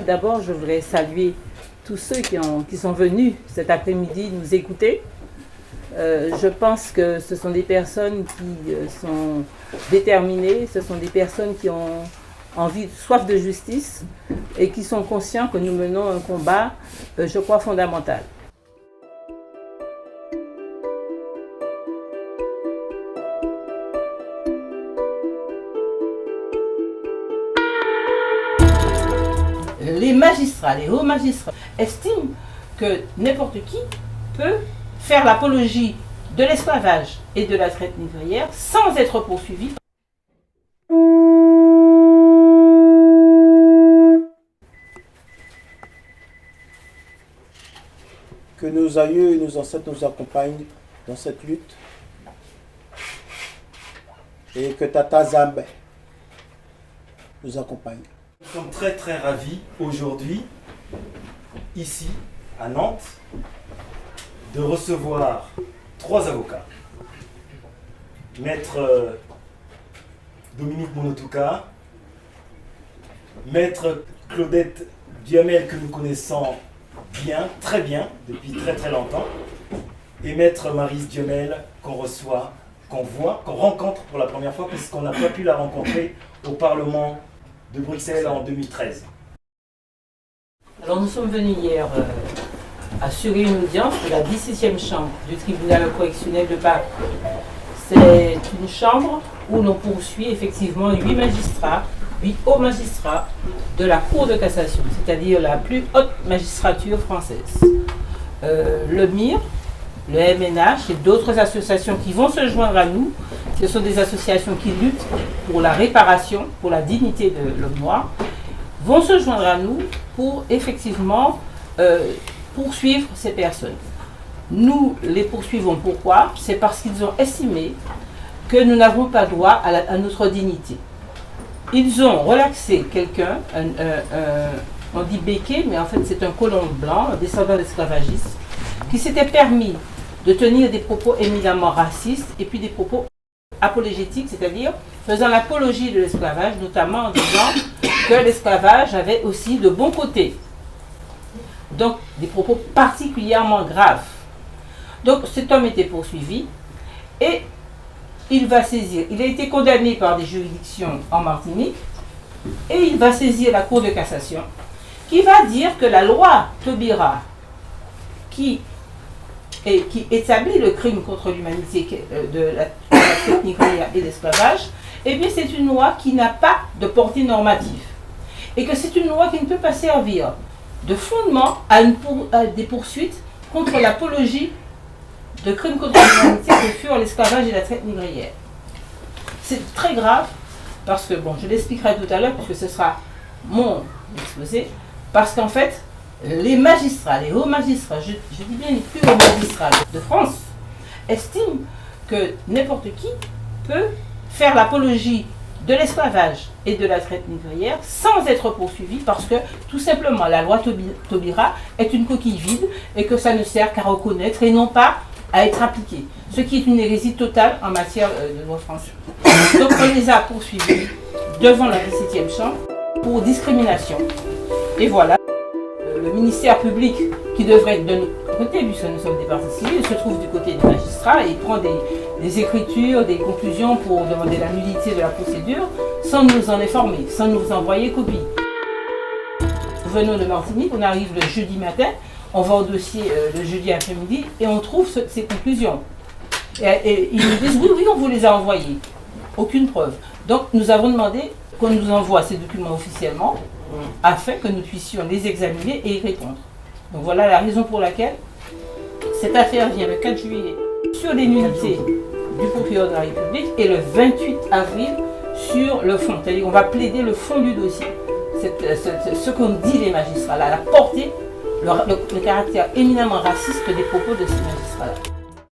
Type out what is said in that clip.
D'abord, je voudrais saluer tous ceux qui sont venus cet après-midi nous écouter. Je pense que ce sont des personnes qui sont déterminées, ce sont des personnes qui ont envie, soif de justice et qui sont conscients que nous menons un combat, je crois, fondamental. Les magistrats, les hauts magistrats, estiment que n'importe qui peut faire l'apologie de l'esclavage et de la traite négrière sans être poursuivi. Que nos aïeux et nos ancêtres nous accompagnent dans cette lutte et que Tata Zambé nous accompagne. Nous sommes très ravis aujourd'hui, ici à Nantes, de recevoir 3 avocats. Maître Dominique Monotouka, Maître Claudette Duhamel que nous connaissons bien, très bien, depuis très longtemps, et Maître Maryse Duhamel qu'on reçoit, qu'on voit, qu'on rencontre pour la première fois puisqu'on n'a pas pu la rencontrer au Parlement de Bruxelles en 2013. Alors nous sommes venus hier assurer une audience de la 17e chambre du tribunal correctionnel de Paris. C'est une chambre où l'on poursuit effectivement 8 magistrats, 8 hauts magistrats de la Cour de cassation, c'est-à-dire la plus haute magistrature française. Le MIR, le MNH et d'autres associations qui vont se joindre à nous, ce sont des associations qui luttent pour la réparation, pour la dignité de l'homme noir, vont se joindre à nous pour effectivement poursuivre ces personnes. Nous les poursuivons pourquoi? C'est parce qu'ils ont estimé que nous n'avons pas droit à notre dignité. Ils ont relaxé quelqu'un, on dit béquet, mais en fait c'est un colon blanc, un descendant d'esclavagistes, qui s'était permis de tenir des propos éminemment racistes et puis des propos apologétiques, c'est-à-dire faisant l'apologie de l'esclavage, notamment en disant que l'esclavage avait aussi de bons côtés. Donc des propos particulièrement graves. Donc cet homme était poursuivi et il va saisir, il a été condamné par des juridictions en Martinique et il va saisir la Cour de cassation qui va dire que la loi Taubira qui établit le crime contre l'humanité de la traite négrière et l'esclavage, eh bien c'est une loi qui n'a pas de portée normative et que c'est une loi qui ne peut pas servir de fondement à des poursuites contre l'apologie de crimes contre l'humanité que furent l'esclavage et la traite négrière. C'est très grave parce que, bon, je l'expliquerai tout à l'heure puisque ce sera mon exposé, parce qu'en fait, les magistrats, les hauts magistrats, je dis bien les plus hauts magistrats de France, estiment que n'importe qui peut faire l'apologie de l'esclavage et de la traite négrière sans être poursuivi parce que tout simplement la loi Taubira est une coquille vide et que ça ne sert qu'à reconnaître et non pas à être appliqué, ce qui est une hérésie totale en matière de droit français. Donc on les a poursuivis devant la 17e chambre pour discrimination. Et voilà, le ministère public qui devrait être de notre côté, puisque nous sommes des parties civiles, se trouve du côté des magistrats et il prend des écritures, des conclusions pour demander la nullité de la procédure sans nous en informer, sans nous envoyer copie. Nous venons de Martinique, on arrive le jeudi matin, on va au dossier le jeudi après-midi et on trouve ces conclusions. Et ils nous disent oui, on vous les a envoyées. Aucune preuve. Donc nous avons demandé qu'on nous envoie ces documents officiellement afin que nous puissions les examiner et y répondre. Donc voilà la raison pour laquelle cette affaire vient le 4 juillet sur les nullités du procureur de la République et le 28 avril sur le fond. C'est-à-dire qu'on va plaider le fond du dossier. Ce qu'ont dit les magistrats là, la portée, le caractère éminemment raciste des propos de ces magistrats-là.